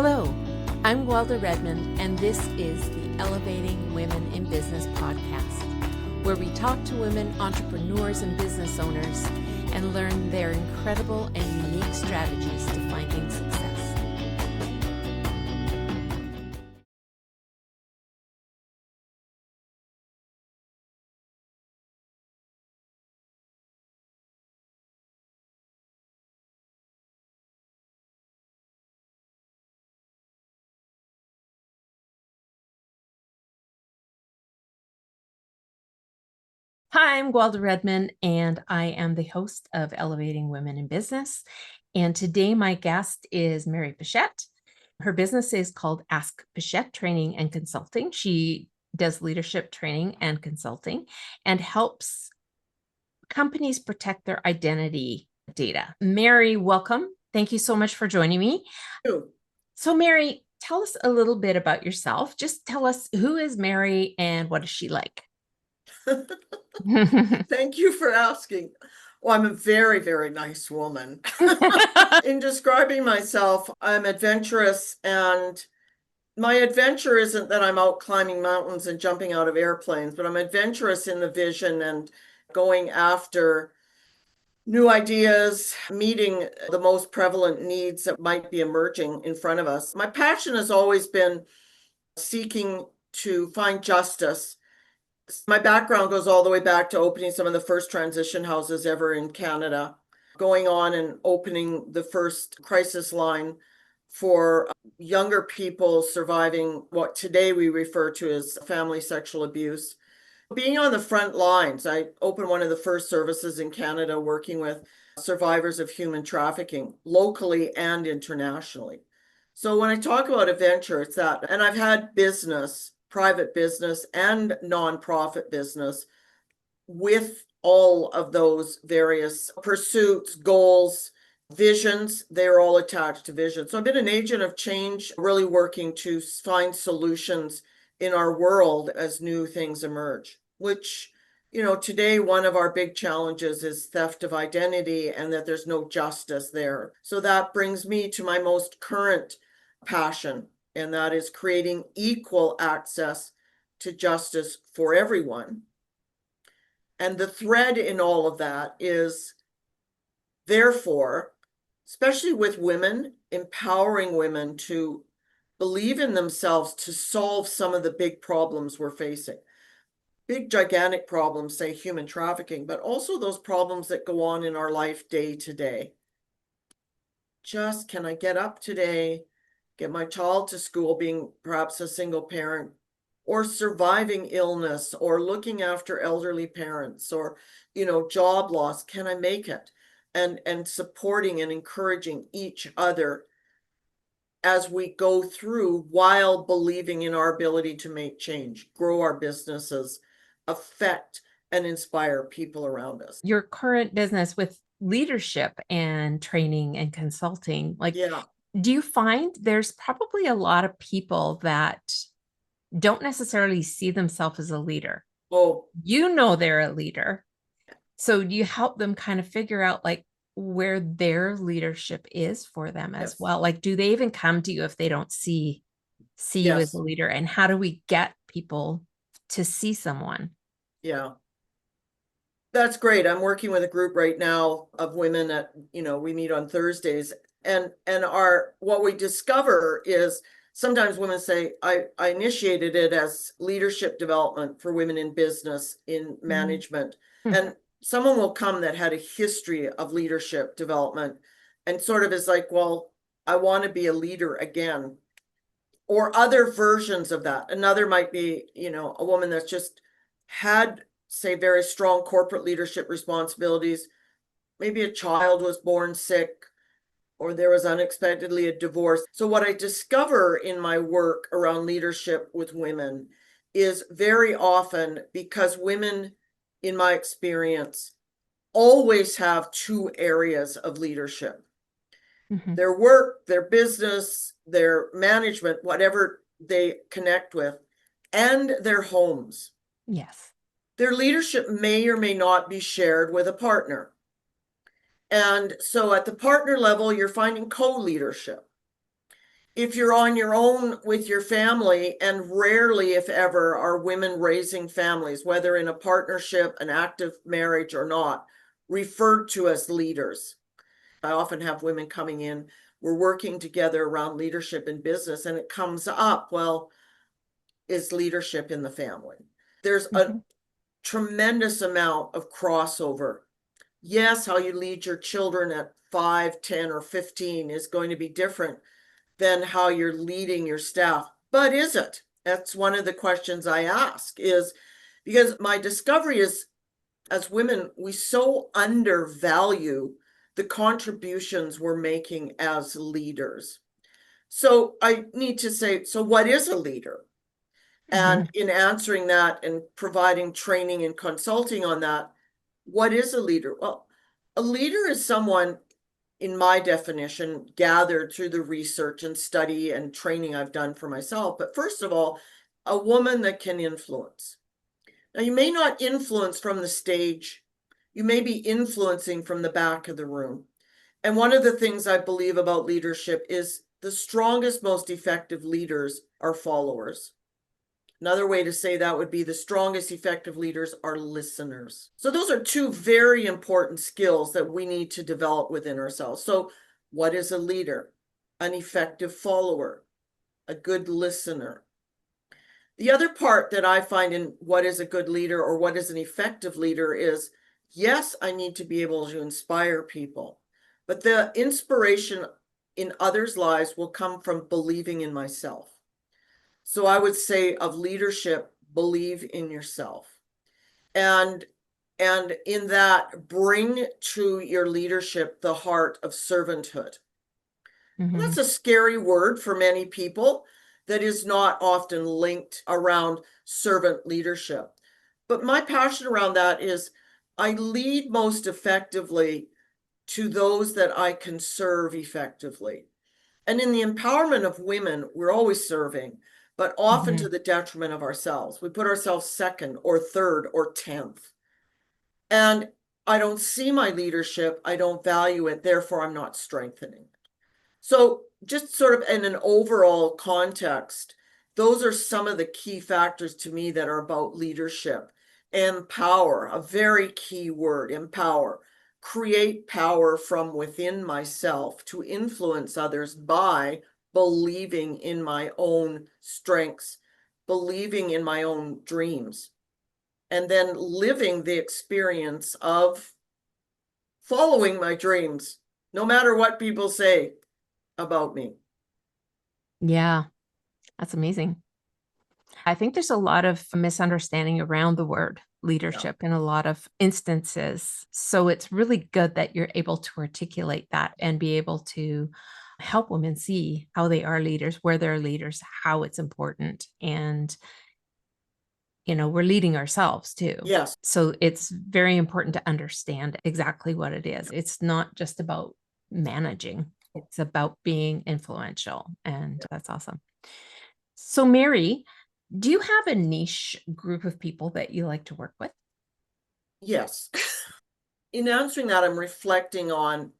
Hello, I'm Guelda Redman, and this is the Elevating Women in Business podcast, where we talk to women entrepreneurs and business owners and learn their incredible and unique strategies to finding success. Hi, I'm Guelda Redman, and I am the host of Elevating Women in Business. And today my guest is Mary Pichette. Her business is called Ask Pichette Training and Consulting. She does leadership training and consulting and helps companies protect their identity data. Mary, welcome. Thank you so much for joining me. So Mary, tell us a little bit about yourself. Just tell us, who is Mary and what is she like? Thank you for asking. Well, I'm a very, very nice woman. In describing myself, I'm adventurous, and my adventure isn't that I'm out climbing mountains and jumping out of airplanes, but I'm adventurous in the vision and going after new ideas, meeting the most prevalent needs that might be emerging in front of us. My passion has always been seeking to find justice. My background goes all the way back to opening some of the first transition houses ever in Canada, going on and opening the first crisis line for younger people surviving what today we refer to as family sexual abuse. Being on the front lines, I opened one of the first services in Canada working with survivors of human trafficking, locally and internationally. So when I talk about adventure, it's that. And I've had business, private business and nonprofit business with all of those various pursuits, goals, visions. They're all attached to vision. So I've been an agent of change, really working to find solutions in our world as new things emerge, which, today one of our big challenges is theft of identity and that there's no justice there. So that brings me to my most current passion, and that is creating equal access to justice for everyone. And the thread in all of that is, therefore, especially with women, empowering women to believe in themselves to solve some of the big problems we're facing. Big, gigantic problems, say human trafficking, but also those problems that go on in our life day to day. Just, can I get up today, get my child to school, being perhaps a single parent, or surviving illness, or looking after elderly parents, or, job loss? Can I make it? And supporting and encouraging each other as we go through, while believing in our ability to make change, grow our businesses, affect and inspire people around us. Your current business with leadership and training and consulting, Yeah. do you find there's probably a lot of people that don't necessarily see themselves as a leader? Oh, They're a leader. So do you help them kind of figure out where their leadership is for them as yes. well? Do they even come to you if they don't see you as a leader? And how do we get people to see someone? Yeah. That's great. I'm working with a group right now of women that, we meet on Thursdays, and what we discover is sometimes women say, I initiated it as leadership development for women in business, in management. And someone will come that had a history of leadership development and sort of is like, well, I want to be a leader again, or other versions of that. Another might be, a woman that's just had, say, very strong corporate leadership responsibilities. Maybe a child was born sick, or there was unexpectedly a divorce. So what I discover in my work around leadership with women is very often, because women, in my experience, always have two areas of leadership. Their work, their business, their management, whatever they connect with, and their homes. Yes. Their leadership may or may not be shared with a partner. And so at the partner level, you're finding co-leadership. if you're on your own with your family, and rarely, if ever, are women raising families, whether in a partnership, an active marriage or not, referred to as leaders. I often have women coming in, we're working together around leadership in business, and it comes up, well, is leadership in the family? There's a Mhm. tremendous amount of crossover. Yes, how you lead your children at 5, 10, or 15 is going to be different than how you're leading your staff. But is it? That's one of the questions I ask, is because my discovery is, as women, we so undervalue the contributions we're making as leaders. So I need to say, so what is a leader? And Mhm. in answering that and providing training and consulting on that, what is a leader? Well, a leader is someone, in my definition, gathered through the research and study and training I've done for myself. But first of all, a woman that can influence. Now, you may not influence from the stage, you may be influencing from the back of the room. And one of the things I believe about leadership is the strongest, most effective leaders are followers. Another way to say that would be the strongest effective leaders are listeners. So those are two very important skills that we need to develop within ourselves. So what is a leader? An effective follower, a good listener. The other part that I find in what is a good leader or what is an effective leader is, yes, I need to be able to inspire people, but the inspiration in others' lives will come from believing in myself. So I would say of leadership, believe in yourself. And in that, bring to your leadership the heart of servanthood. That's Mhm. a scary word for many people that is not often linked around servant leadership. But my passion around that is I lead most effectively to those that I can serve effectively. And in the empowerment of women, we're always serving, but often to Mhm. the detriment of ourselves. We put ourselves second or third or 10th. And I don't see my leadership, I don't value it, therefore I'm not strengthening. So just sort of in an overall context, those are some of the key factors to me that are about leadership. Empower, a very key word, empower. Create power from within myself to influence others by believing in my own strengths, believing in my own dreams, and then living the experience of following my dreams, no matter what people say about me. Yeah, that's amazing. I think there's a lot of misunderstanding around the word Yeah. leadership in a lot of instances. So it's really good that you're able to articulate that and be able to help women see how they are leaders, where they're leaders, how it's important. And, we're leading ourselves too. Yes. So it's very important to understand exactly what it is. It's not just about managing, it's about being influential. And that's awesome. So, Mary, do you have a niche group of people that you like to work with? Yes. In answering that, I'm reflecting on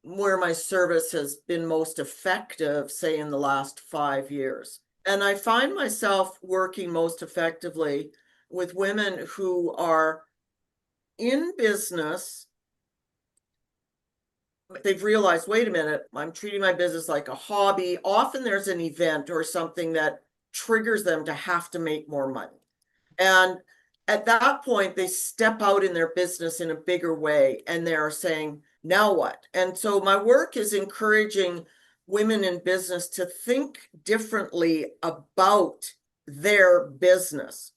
where my service has been most effective, say in the last 5 years. And I find myself working most effectively with women who are in business. They've realized, wait a minute, I'm treating my business like a hobby. Often there's an event or something that triggers them to have to make more money. And at that point, they step out in their business in a bigger way and they're saying, now what? And so my work is encouraging women in business to think differently about their business.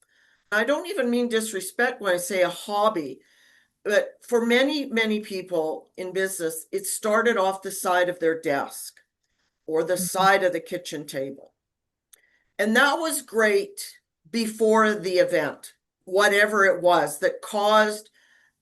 I don't even mean disrespect when I say a hobby, but for many, many people in business, it started off the side of their desk or the Mhm. side of the kitchen table. And that was great before the event, whatever it was that caused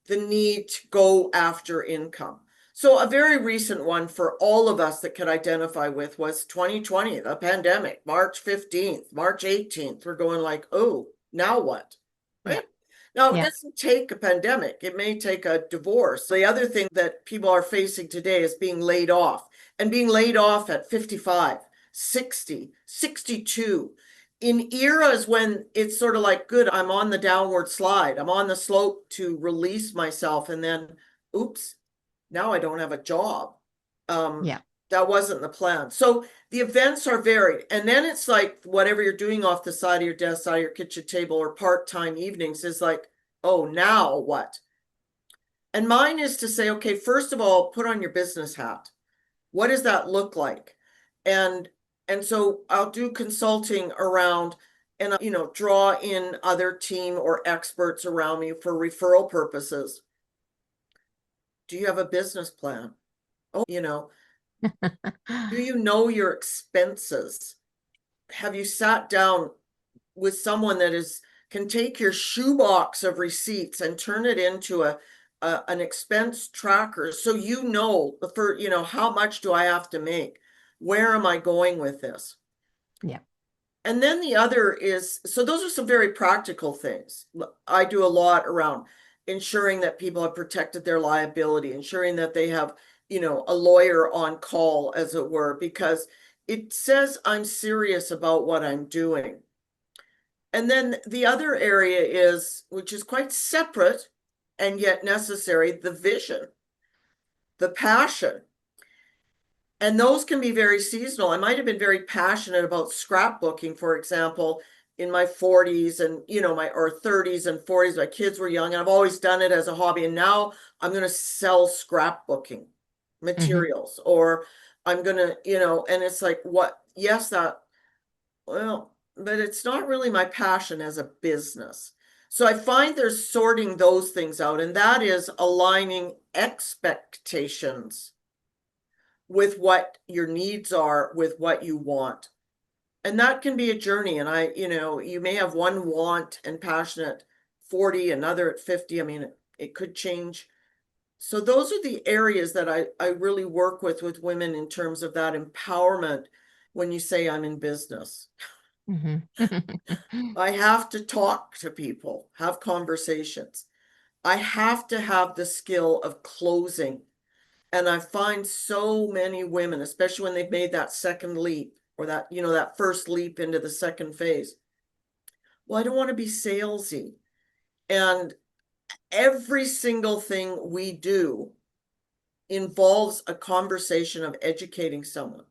the need to go after income. So a very recent one for all of us that could identify with was 2020, the pandemic, March 15th, March 18th. We're going like, oh, now what? Yeah. Right? Now, it Yeah. doesn't take a pandemic. It may take a divorce. The other thing that people are facing today is being laid off and being laid off at 55 60, 62, in eras when it's sort of like, good, I'm on the downward slide. I'm on the slope to release myself. And then, oops, now I don't have a job. Yeah. That wasn't the plan. So the events are varied. And then it's like whatever you're doing off the side of your desk, side of your kitchen table, or part-time evenings is like, oh, now what? And mine is to say, okay, first of all, put on your business hat. What does that look like? And and so I'll do consulting around and draw in other team or experts around me for referral purposes. Do you have a business plan? Oh, do you know your expenses? Have you sat down with someone that can take your shoebox of receipts and turn it into an expense tracker, so how much do I have to make? Where am I going with this? Yeah. And then the other is, so those are some very practical things. I do a lot around ensuring that people have protected their liability, ensuring that they have, a lawyer on call, as it were, because it says I'm serious about what I'm doing. And then the other area is, which is quite separate and yet necessary, the vision, the passion. And those can be very seasonal. I might have been very passionate about scrapbooking, for example, in my 40s and, or 30s and 40s. My kids were young, and I've always done it as a hobby. And now I'm going to sell scrapbooking materials, or I'm going to, and it's like, what? Yes, well, but it's not really my passion as a business. So I find there's sorting those things out, and that is aligning expectations with what your needs are, with what you want. And that can be a journey. And you may have one want and passion at 40, another at 50. I mean, it could change. So those are the areas that I really work with women in terms of that empowerment. When you say I'm in business, I have to talk to people, have conversations. I have to have the skill of closing. And I find so many women, especially when they've made that second leap, or that first leap into the second phase. Well, I don't want to be salesy. And every single thing we do involves a conversation of educating someone.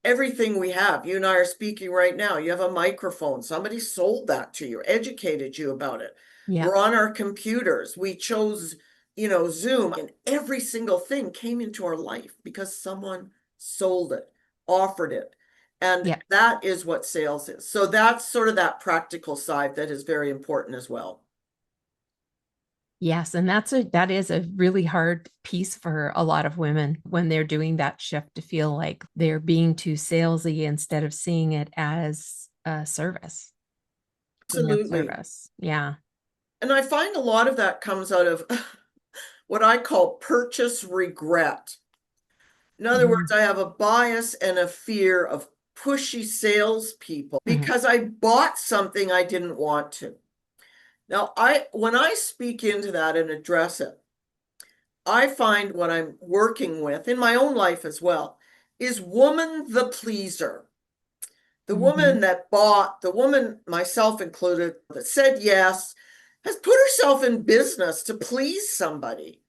Everything we have, you and I are speaking right now, you have a microphone, somebody sold that to you, educated you about it. Yeah. We're on our computers, we chose, Zoom, and every single thing came into our life because someone sold it, offered it. And Yeah. that is what sales is. So that's sort of that practical side that is very important as well. Yes, and that is a really hard piece for a lot of women when they're doing that shift, to feel like they're being too salesy instead of seeing it as a service. Being of Absolutely. service. Yeah. And I find a lot of that comes out of what I call purchase regret. In other words, Mhm. I have a bias and a fear of pushy salespeople Mhm. because I bought something I didn't want to. Now, when I speak into that and address it, I find what I'm working with in my own life as well is woman the pleaser. The woman Mhm. that bought, the woman, myself included, that said yes, has put herself in business to please somebody.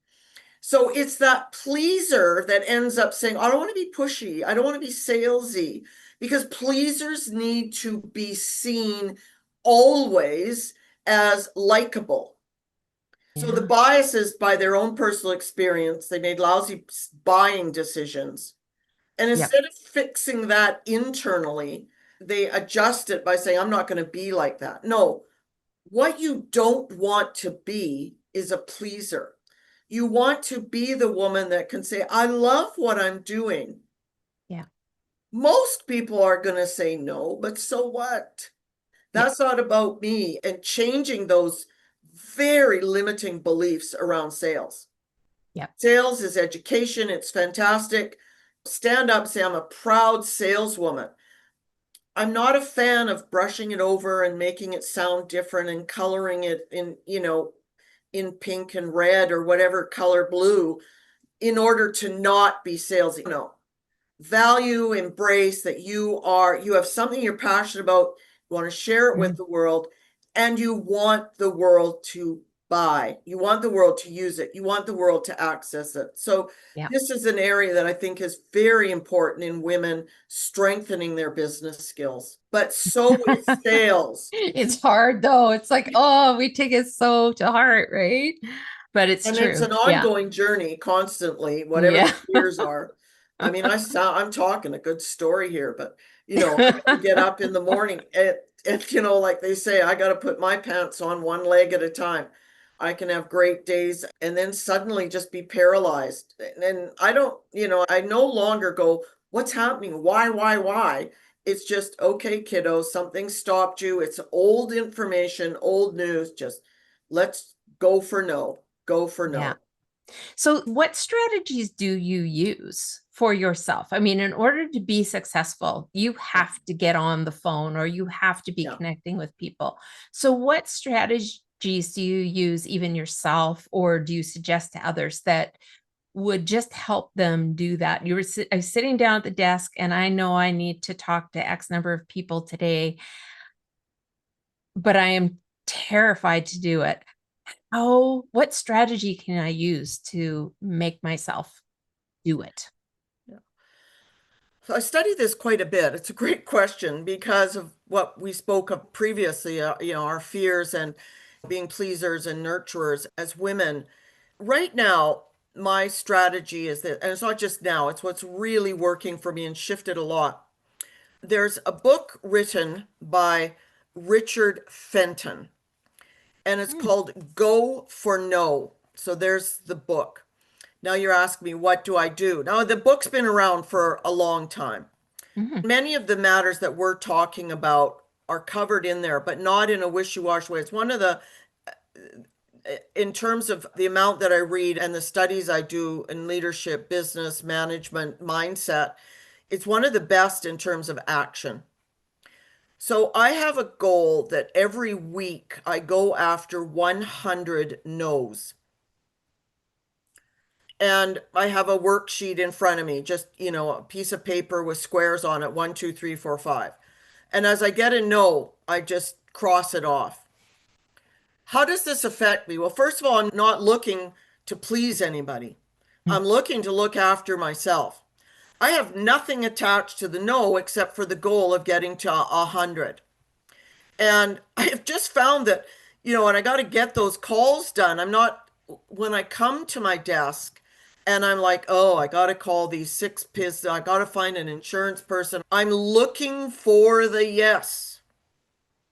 So it's that pleaser that ends up saying, I don't want to be pushy. I don't want to be salesy, because pleasers need to be seen always as likable. So the Yeah. bias is by their own personal experience. They made lousy buying decisions. And Yep. instead of fixing that internally, they adjust it by saying, I'm not going to be like that. No, what you don't want to be is a pleaser. You want to be the woman that can say, I love what I'm doing. Yeah. Most people are going to say no, but so what? Yeah. That's not about me. And changing those very limiting beliefs around sales. Yeah. Sales is education. It's fantastic. Stand up, say, I'm a proud saleswoman. I'm not a fan of brushing it over and making it sound different and coloring it in pink and red or whatever color blue in order to not be salesy. No, value, embrace that you have something you're passionate about, you want to share it with Mm, the world, and you want the world to buy. You want the world to use it. You want the world to access it. So yeah. this is an area that I think is very important in women strengthening their business skills. But so is sales. It's hard though. It's like, oh, we take it so to heart, right? But it's And it's true. an Yeah. ongoing journey constantly, whatever Yeah. the fears are. I mean, I'm talking a good story here, but I have to get up in the morning and like they say, I got to put my pants on one leg at a time. I can have great days and then suddenly just be paralyzed. And I don't, I no longer go, what's happening? Why? It's just, okay, kiddo, something stopped you. It's old information, old news. Just let's go for no. Go for Yeah. no. So, what strategies do you use for yourself? I mean, in order to be successful, you Yeah. have to get on the phone or you have to be Yeah. connecting with people. So, what strategies do you use, even yourself, or do you suggest to others that would just help them do that? I was sitting down at the desk and I know I need to talk to X number of people today, but I am terrified to do it. What strategy can I use to make myself do it? Yeah. So I study this quite a bit. It's a great question because of what we spoke of previously, our fears and being pleasers and nurturers as women. Right now, my strategy is that, and it's not just now, it's what's really working for me and shifted a lot. There's a book written by Richard Fenton, and it's Mm, called Go for No. So there's the book. Now you're asking me, what do I do? Now, the book's been around for a long time. mhm, Many of the matters that we're talking about are covered in there, but not in a wishy-washy way. It's one of the, in terms of the amount that I read and the studies I do in leadership, business, management, mindset, it's one of the best in terms of action. So I have a goal that every week I go after 100 no's. And I have a worksheet in front of me, just, a piece of paper with squares on it, 1, 2, 3, 4, 5. And as I get a no, I just cross it off. How does this affect me? Well, first of all, I'm not looking to please anybody. mm, I'm looking to look after myself. I have nothing attached to the no except for the goal of getting to 100. And I have just found that, and I got to get those calls done. I'm not, when I come to my desk and I'm like, oh, I got to call these six piss, I got to find an insurance person. I'm looking for the yes.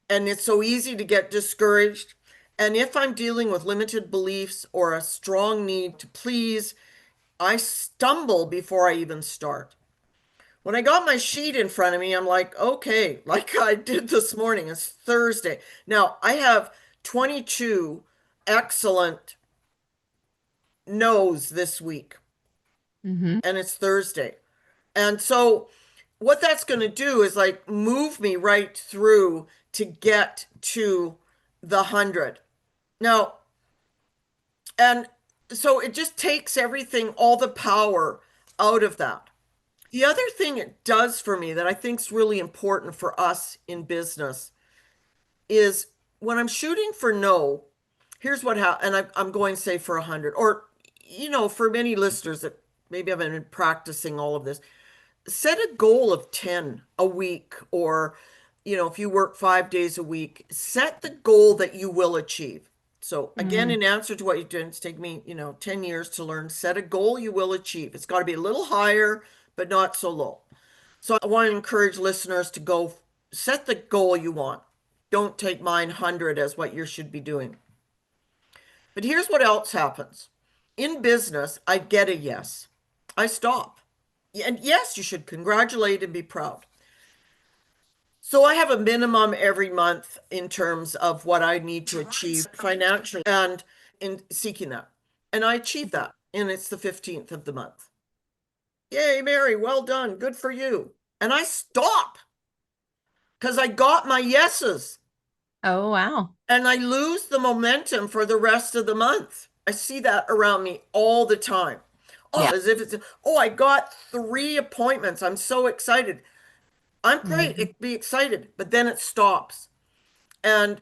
And it's so easy to get discouraged. And if I'm dealing with limited beliefs or a strong need to please, I stumble before I even start. When I got my sheet in front of me, I'm like, okay, like I did this morning, it's Thursday. Now I have 22 excellent no's this week, mhm. and it's Thursday. And so, what that's going to do is like move me right through to get to the 100. Now, and so it just takes everything, all the power out of that. The other thing it does for me that I think is really important for us in business is when I'm shooting for no, here's what happens, and I'm going to say for 100, or, for many listeners that maybe haven't been practicing all of this, set a goal of 10 a week, or, if you work 5 days a week, set the goal that you will achieve. So again, Mm, in answer to what you did, it's taken me, 10 years to learn, set a goal you will achieve. It's got to be a little higher, but not so low. So I want to encourage listeners to go set the goal you want. Don't take mine 100 as what you should be doing. But here's what else happens. In business, I get a yes. I stop. And yes, you should congratulate and be proud. So I have a minimum every month in terms of what I need to achieve financially and in seeking that. And I achieve that. And it's the 15th of the month. Yay, Mary, well done. Good for you. And I stop because I got my yeses oh, wow. and I lose the momentum for the rest of the month. I see that around me all the time. Oh, Yeah. as if it's, oh, I got 3 appointments. I'm so excited. I'm great. Mhm. Be excited, but then it stops. And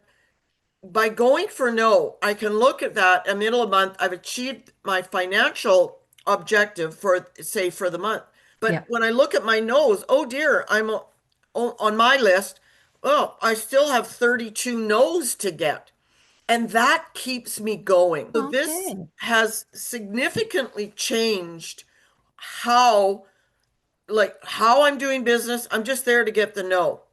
by going for no, I can look at that a middle of month. I've achieved my financial objective for, say, for the month. But Yeah. when I look at my no's, oh dear, on my list. Oh, I still have 32 no's to get. And that keeps me going. So this Okay. has significantly changed how, like, how I'm doing business. I'm just there to get the no.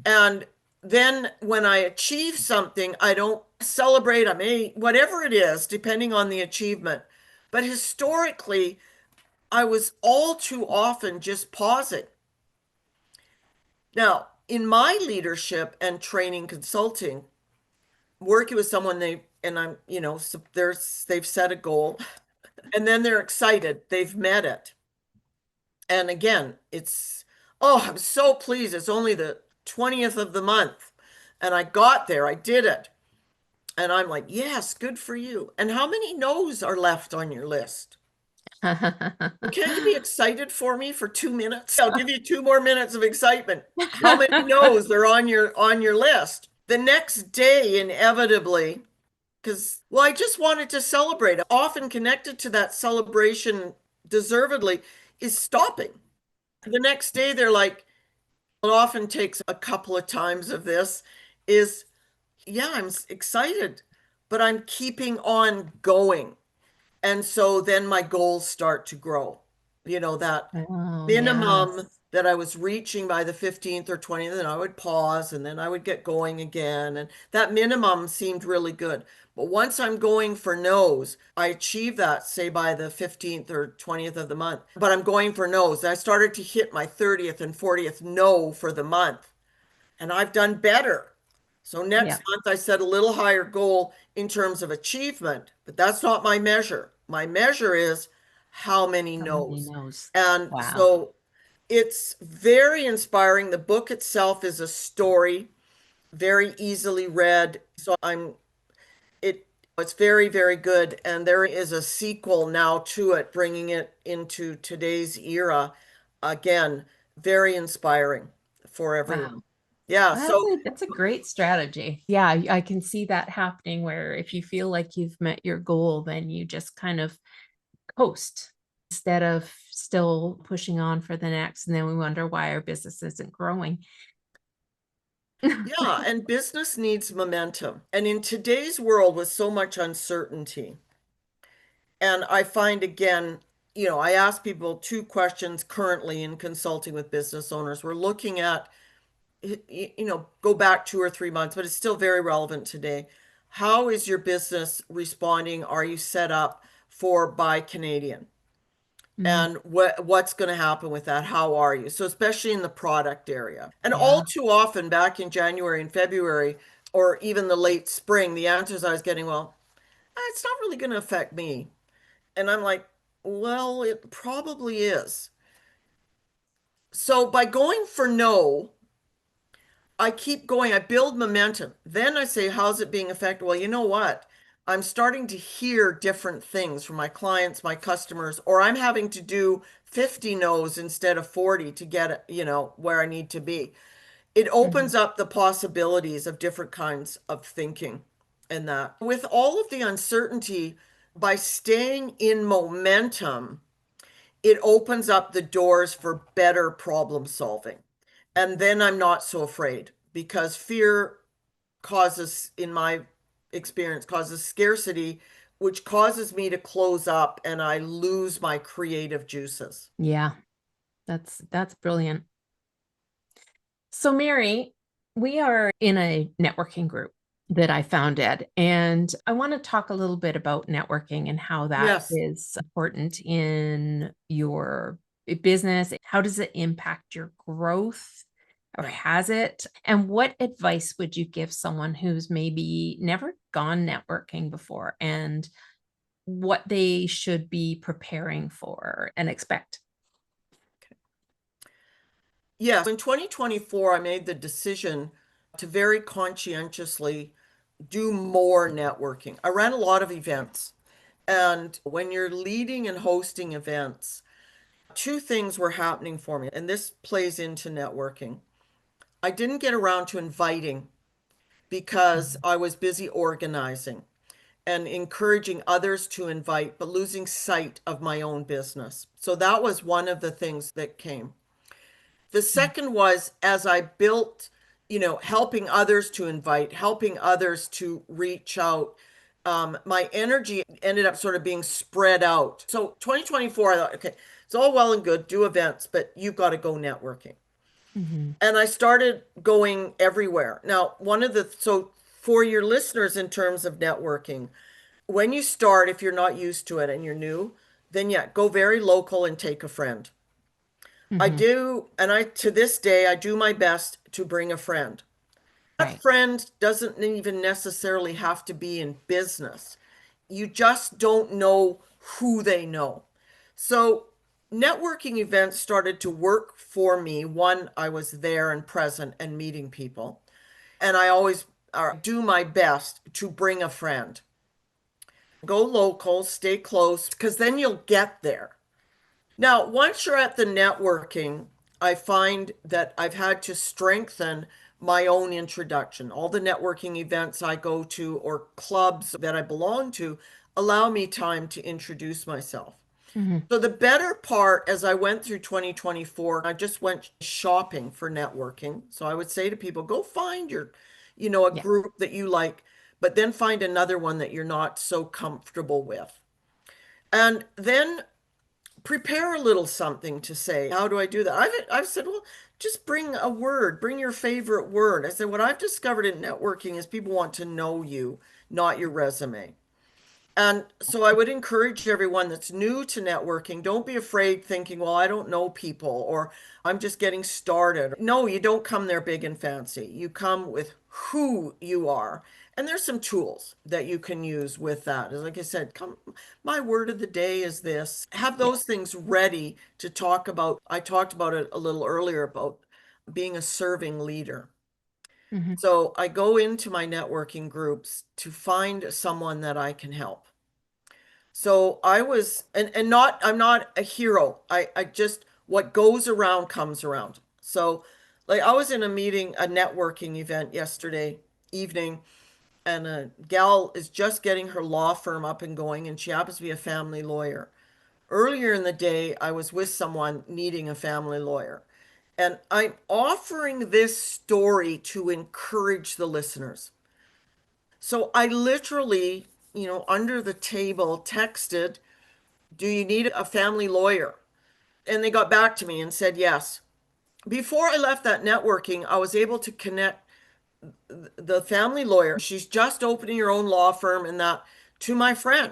And then when I achieve something, I don't celebrate. I may, whatever it is, depending on the achievement. But historically, I was all too often just pausing. Now, in my leadership and training consulting, working with someone and I'm, so they've set a goal and then they're excited, they've met it. And again, oh, I'm so pleased. It's only the 20th of the month. And I got there, I did it. And I'm like, yes, good for you. And how many no's are left on your list? Well, can't you be excited for me for 2 minutes? I'll give you 2 more minutes of excitement. How many no's are on your list? The next day, inevitably, because, well, I just wanted to celebrate. Often connected to that celebration, deservedly, is stopping. The next day, they're like, it often takes a couple of times of this, is, yeah, I'm excited, but I'm keeping on going. And so then my goals start to grow. That Oh, minimum yes. that I was reaching by the 15th or 20th, and I would pause and then I would get going again. And that minimum seemed really good. But once I'm going for no's, I achieve that, say, by the 15th or 20th of the month. But I'm going for no's. I started to hit my 30th and 40th no for the month, and I've done better. So next Yeah. month, I set a little higher goal in terms of achievement, but that's not my measure. My measure is how many How many no's. knows? And Wow. so it's very inspiring. The book itself is a story, very easily read. So it's very, very good. And there is a sequel now to it, bringing it into today's era. Again, very inspiring for everyone. Wow. Yeah. That's So a great strategy. Yeah, I can see that happening where if you feel like you've met your goal, then you just kind of coast instead of still pushing on for the next. And then we wonder why our business isn't growing. yeah, and business needs momentum. And in today's world with so much uncertainty, and I find again, I ask people 2 questions currently in consulting with business owners. We're looking at, go back 2 or 3 months, but it's still very relevant today. How is your business responding? Are you set up for Buy Canadian? Mm, And what's going to happen with that? How are you? So especially in the product area. And all yeah. too often back in January and February, or even the late spring, the answers I was getting, well, it's not really going to affect me. And I'm like, well, it probably is. So by going for no, I keep going, I build momentum. Then I say, how's it being affected? Well, you know what? I'm starting to hear different things from my clients, my customers, or I'm having to do 50 no's instead of 40 to get, where I need to be. It Mhm. opens up the possibilities of different kinds of thinking and that. With all of the uncertainty, by staying in momentum, it opens up the doors for better problem solving. And then I'm not so afraid because fear causes, in my experience, causes scarcity, which causes me to close up and I lose my creative juices. Yeah, that's brilliant. So, Mary, we are in a networking group that I founded, and I want to talk a little bit about networking and how that Yes. is important in your business. How does it impact your growth, or Yeah. has it? And what advice would you give someone who's maybe never gone networking before and what they should be preparing for and expect? Yes. In 2024, I made the decision to very conscientiously do more networking. I ran a lot of events. And when you're leading and hosting events, two things were happening for me, and this plays into networking. I didn't get around to inviting because I was busy organizing and encouraging others to invite, but losing sight of my own business. So that was one of the things that came. The second was as I built, helping others to invite, helping others to reach out, my energy ended up sort of being spread out. So 2024, I thought, okay, it's all well and good, do events, but you've got to go networking. Mm-hmm. And I started going everywhere. Now, so for your listeners in terms of networking, when you start, if you're not used to it and you're new, then yeah, go very local and take a friend. I Mm-hmm. do, and to this day, I do my best to bring a friend. That Right. friend doesn't even necessarily have to be in business. You just don't know who they know. So, networking events started to work for me. One, I was there and present and meeting people. And I always do my best to bring a friend. Go local, stay close, because then you'll get there. Now, once you're at the networking, I find that I've had to strengthen my own introduction. All the networking events I go to or clubs that I belong to allow me time to introduce myself. Mm-hmm. So the better part as I went through 2024, I just went shopping for networking. So I would say to people, go find a Yeah. group that you like, but then find another one that you're not so comfortable with. And then prepare a little something to say. How do I do that? I've said, well, just bring a word, bring your favorite word. I said, what I've discovered in networking is people want to know you, not your resume. And so I would encourage everyone that's new to networking, don't be afraid thinking, well, I don't know people or I'm just getting started. No, you don't come there big and fancy. You come with who you are. And there's some tools that you can use with that. Like I said, my word of the day is this. Have Yeah. those things ready to talk about. I talked about it a little earlier about being a serving leader. Mm-hmm. So I go into my networking groups to find someone that I can help. So I was, and not, I'm not a hero. I just, what goes around comes around. So, like, I was in a meeting, a networking event yesterday evening, and a gal is just getting her law firm up and going, and she happens to be a family lawyer. Earlier in the day, I was with someone needing a family lawyer, and I'm offering this story to encourage the listeners. So I literally, under the table texted, do you need a family lawyer? And they got back to me and said yes. Before I left that networking, I was able to connect the family lawyer. She's just opening her own law firm and that to my friend.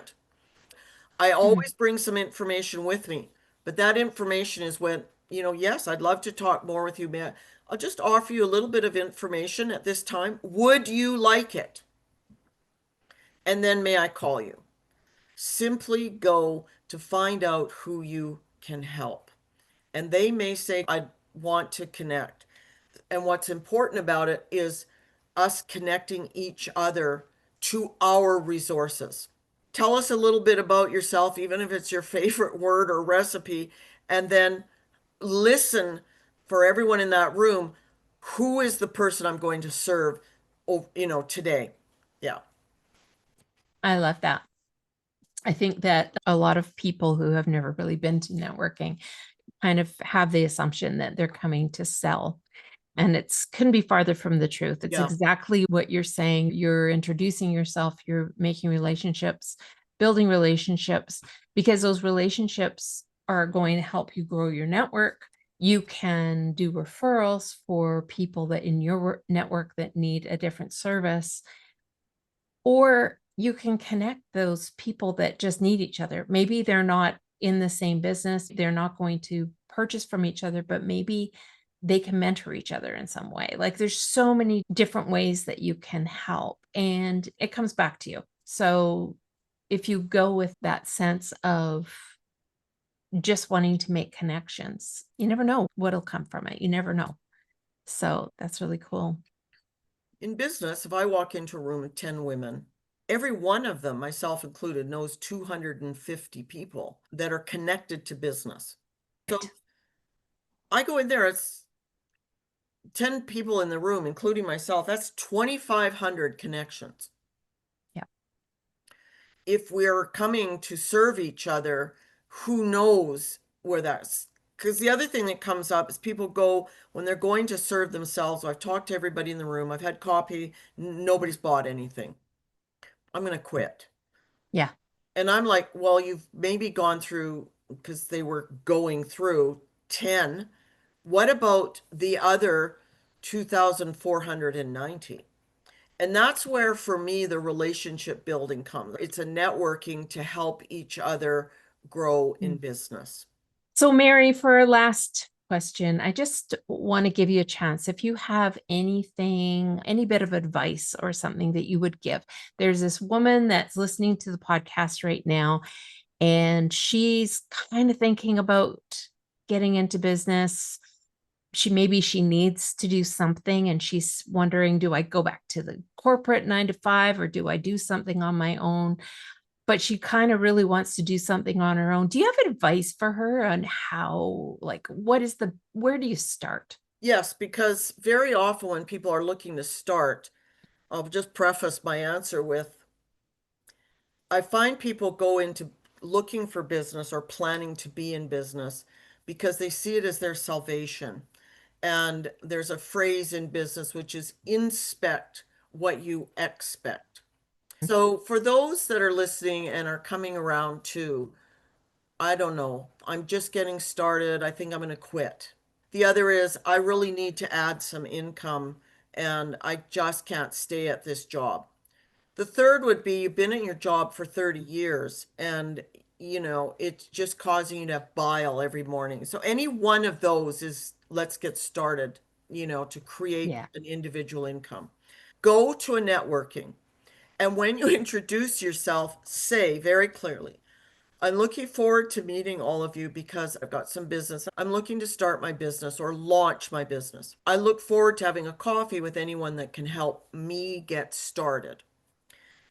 I Mm-hmm. always bring some information with me, but that information is when, yes, I'd love to talk more with you, man. I'll just offer you a little bit of information at this time. Would you like it? And then may I call you? Simply go to find out who you can help. And they may say, I want to connect. And what's important about it is us connecting each other to our resources. Tell us a little bit about yourself, even if it's your favorite word or recipe, and then listen for everyone in that room. Who is the person I'm going to serve, today? Yeah. I love that. I think that a lot of people who have never really been to networking kind of have the assumption that they're coming to sell. And it's couldn't be farther from the truth. It's Yeah. exactly what you're saying. You're introducing yourself, you're making relationships, building relationships, because those relationships are going to help you grow your network. You can do referrals for people that in your network that need a different service, or you can connect those people that just need each other. Maybe they're not in the same business, they're not going to purchase from each other, but maybe they can mentor each other in some way. Like there's so many different ways that you can help, and it comes back to you. So if you go with that sense of just wanting to make connections, you never know what'll come from it. You never know. So that's really cool. In business, if I walk into a room with 10 women, every one of them, myself included, knows 250 people that are connected to business. So Right. I go in there, it's 10 people in the room, including myself. That's 2,500 connections. Yeah. If we're coming to serve each other, who knows where that's, because the other thing that comes up is people go when they're going to serve themselves. I've talked to everybody in the room, I've had coffee, nobody's bought anything. I'm going to quit. Yeah. And I'm like, well, you've maybe gone through, because they were going through 10. What about the other 2,490? And that's where, for me, the relationship building comes. It's a networking to help each other grow in Mm. business. So, Mary, for our last question, I just want to give you a chance. If you have anything, any bit of advice or something that you would give, there's this woman that's listening to the podcast right now, and she's kind of thinking about getting into business. She needs to do something, and she's wondering, do I go back to the corporate 9 to 5 or do I do something on my own? But she kind of really wants to do something on her own. Do you have advice for her on how, like, where do you start? Yes, because very often when people are looking to start, I'll just preface my answer with I find people go into looking for business or planning to be in business because they see it as their salvation. And there's a phrase in business which is inspect what you expect. So for those that are listening and are coming around to, I don't know, I'm just getting started, I think I'm going to quit. The other is, I really need to add some income and I just can't stay at this job. The third would be you've been at your job for 30 years and it's just causing you to have bile every morning. So any one of those is let's get started, to create Yeah. an individual income. Go to a networking. And when you introduce yourself, say very clearly, I'm looking forward to meeting all of you because I've got some business. I'm looking to start my business or launch my business. I look forward to having a coffee with anyone that can help me get started.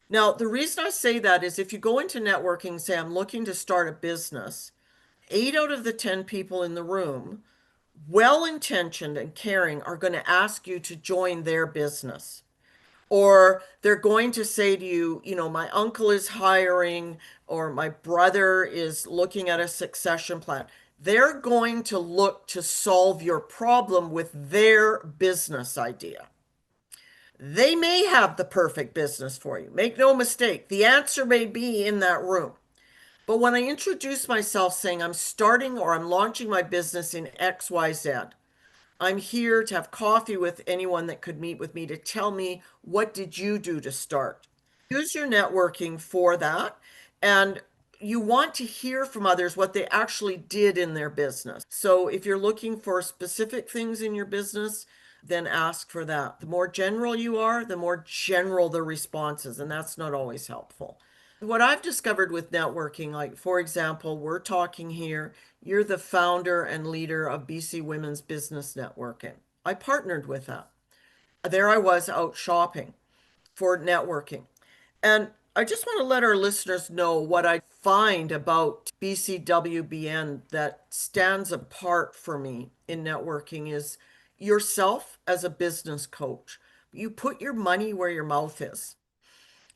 Now, the reason I say that is if you go into networking, say, I'm looking to start a business, 8 out of the 10 people in the room, well intentioned and caring, are going to ask you to join their business. Or they're going to say to you, my uncle is hiring, or my brother is looking at a succession plan. They're going to look to solve your problem with their business idea. They may have the perfect business for you. Make no mistake, the answer may be in that room. But when I introduce myself saying I'm starting or I'm launching my business in XYZ, I'm here to have coffee with anyone that could meet with me to tell me what did you do to start. Use your networking for that. And you want to hear from others what they actually did in their business. So if you're looking for specific things in your business, then ask for that. The more general you are, the more general the responses, and that's not always helpful. What I've discovered with networking, like for example, we're talking here, you're the founder and leader of BC Women's Business Networking. I partnered with that. There I was out shopping for networking. And I just want to let our listeners know what I find about BCWBN that stands apart for me in networking is yourself as a business coach. You put your money where your mouth is.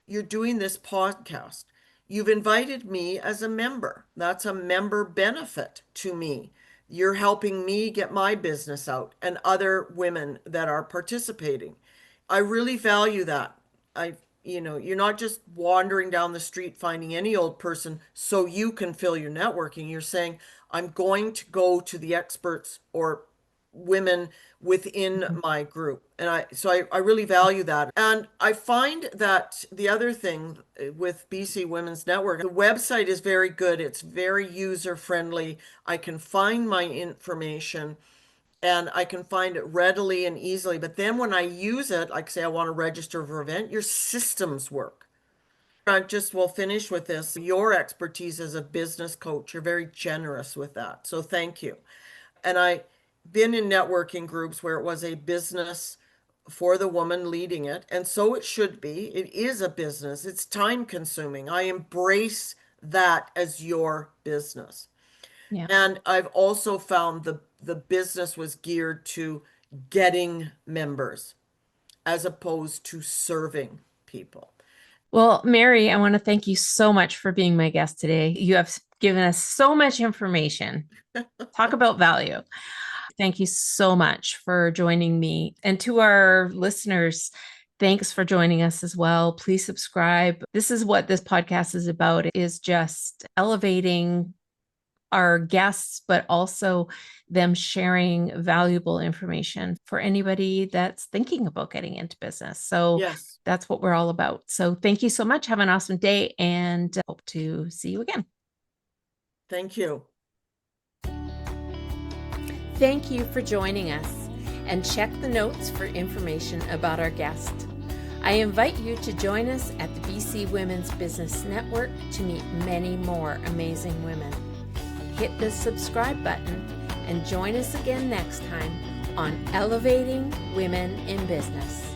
You're doing this podcast. You've invited me as a member. That's a member benefit to me. You're helping me get my business out and other women that are participating. I really value that. You're not just wandering down the street finding any old person so you can fill your networking. You're saying, I'm going to go to the experts or women within Mhm. my group. And I really value that. And I find that the other thing with BC Women's Network, the website is very good. It's very user friendly. I can find my information and I can find it readily and easily. But then when I use it, like say I want to register for an event, your systems work. I just will finish with this. Your expertise as a business coach, you're very generous with that. So thank you. And I been in networking groups where it was a business for the woman leading it. And so it should be. It is a business. It's time consuming. I embrace that as your business. Yeah. And I've also found the business was geared to getting members as opposed to serving people. Well, Mary, I want to thank you so much for being my guest today. You have given us so much information. Talk about value. Thank you so much for joining me. And to our listeners, thanks for joining us as well. Please subscribe. This is what this podcast is about, is just elevating our guests, but also them sharing valuable information for anybody that's thinking about getting into business. So Yes. that's what we're all about. So thank you so much. Have an awesome day and hope to see you again. Thank you. Thank you for joining us, and check the notes for information about our guest. I invite you to join us at the BC Women's Business Network to meet many more amazing women. Hit the subscribe button and join us again next time on Elevating Women in Business.